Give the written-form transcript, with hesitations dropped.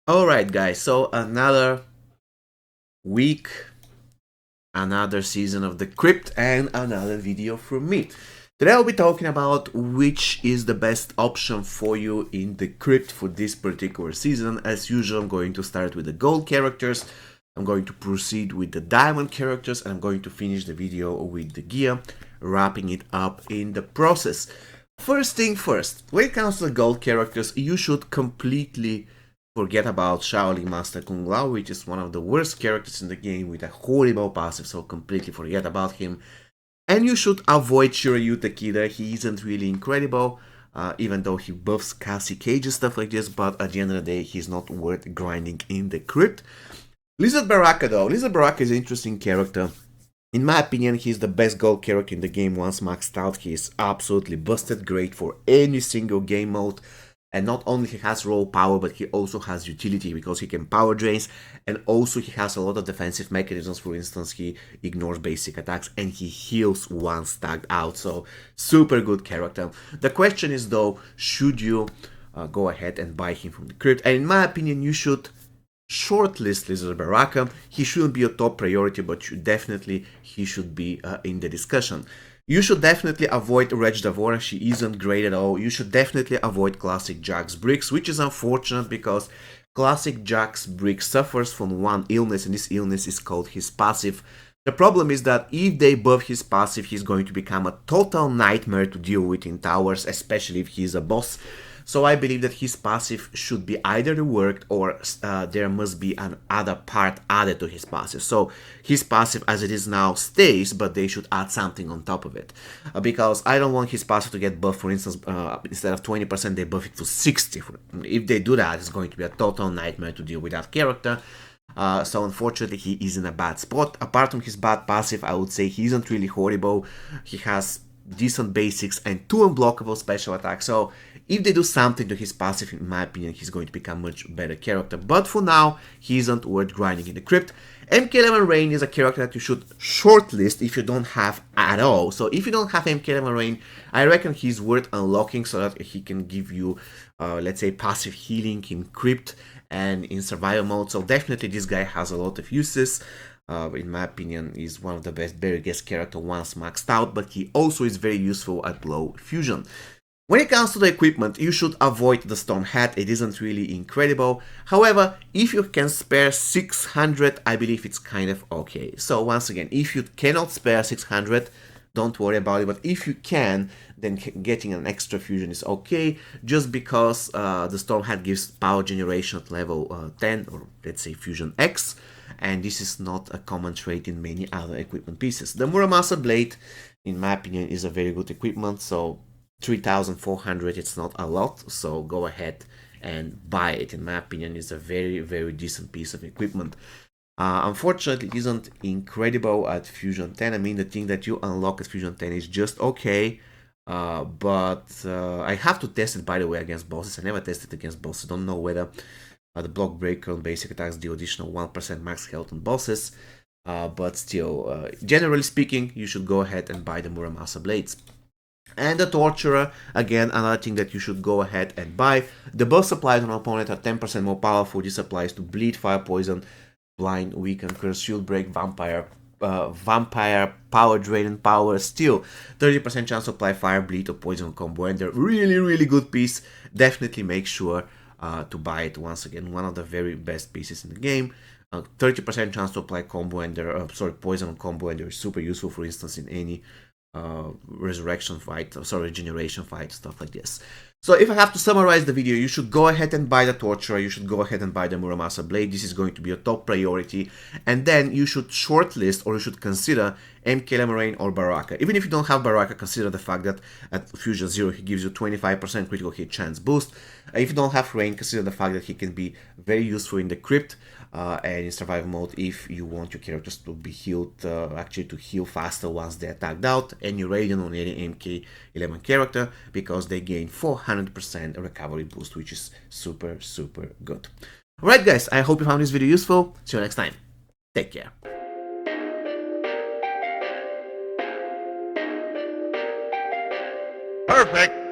Alright guys, so another week, another season of the Crypt, and another video from me. Today I'll be talking about which is the best option for you in the Crypt for this particular season. As usual, I'm going to start with the gold characters, I'm going to proceed with the diamond characters, and I'm going to finish the video with the gear, wrapping it up in the process. First thing first, when it comes to the gold characters, you should completely forget about Shaolin Master Kung Lao, which is one of the worst characters in the game with a horrible passive, so completely forget about him. And you should avoid Shiryu Takeda, he isn't really incredible, even though he buffs Cassie Cage and stuff like this, but at the end of the day, he's not worth grinding in the crypt. Lizard Baraka though, Lizard Baraka is an interesting character. In my opinion, he's the best gold character in the game once maxed out. He is absolutely busted, great for any single game mode. And not only he has raw power, but he also has utility because he can power drains, and also he has a lot of defensive mechanisms. For instance, he ignores basic attacks and he heals once tagged out. So super good character. The question is though, should you go ahead and buy him from the crypt? And in my opinion, you should shortlist Lizard Baraka. He shouldn't be a top priority, but he should be in the discussion. You should definitely avoid Reg Davora, she isn't great at all. You should definitely avoid Classic Jax Briggs, which is unfortunate because Classic Jax Briggs suffers from one illness, and this illness is called his passive. The problem is that if they buff his passive, he's going to become a total nightmare to deal with in towers, especially if he's a boss. So I believe that his passive should be either reworked or there must be an other part added to his passive. So his passive as it is now stays, but they should add something on top of it. Because I don't want his passive to get buffed, for instance, instead of 20%, they buff it to 60%. If they do that, it's going to be a total nightmare to deal with that character. So unfortunately, he is in a bad spot. Apart from his bad passive, I would say he isn't really horrible. He has decent basics and 2 unblockable special attacks. So if they do something to his passive, in my opinion, he's going to become a much better character. But for now, he isn't worth grinding in the crypt. MK11 Reain is a character that you should shortlist if you don't have at all. So if you don't have MK11 Reain, I reckon he's worth unlocking so that he can give you, let's say, passive healing in crypt and in survival mode. So definitely this guy has a lot of uses. In my opinion, is one of the best very guest character once maxed out, but he also is very useful at low fusion. When it comes to the equipment, you should avoid the Storm Hat, it isn't really incredible. However, if you can spare 600, I believe it's kind of okay. So once again, if you cannot spare 600, don't worry about it, but if you can, then getting an extra fusion is okay, just because the Storm Hat gives power generation at level 10, or let's say Fusion X, and this is not a common trait in many other equipment pieces. The Muramasa Blade, in my opinion, is a very good equipment, so 3,400, it's not a lot, so go ahead and buy it. In my opinion, it's a very decent piece of equipment. Unfortunately, it isn't incredible at Fusion 10. I mean, the thing that you unlock at Fusion 10 is just okay, but I have to test it, by the way, against bosses. I never tested it against bosses. I don't know whether the block breaker on basic attacks do additional 1% max health on bosses, but still, generally speaking, you should go ahead and buy the Muramasa Blades. And the Torturer, again, another thing that you should go ahead and buy. The buff supplies on an opponent are 10% more powerful. This applies to Bleed, Fire, Poison, Blind, Weaken, Curse, Shield Break, Vampire, Power Drain, and Power Steal. 30% chance to apply Fire, Bleed, or Poison combo, and they're really good piece. Definitely make sure to buy it. Once again, one of the very best pieces in the game. 30% chance to apply combo ender, poison on combo ender is super useful, for instance, in any resurrection fight, regeneration fight, stuff like this. So if I have to summarize the video, you should go ahead and buy the Torturer, you should go ahead and buy the Muramasa Blade, this is going to be a top priority, and then you should shortlist or you should consider MK11 Reain or Baraka. Even if you don't have Baraka, consider the fact that at Fusion 0 he gives you 25% critical hit chance boost. If you don't have Reain, consider the fact that he can be very useful in the crypt and in survival mode if you want your characters to be healed, actually to heal faster once they're tagged out, and you Radiant on any MK11 character because they gain 400% recovery boost, which is super good. Alright guys, I hope you found this video useful. See you next time. Take care. Perfect.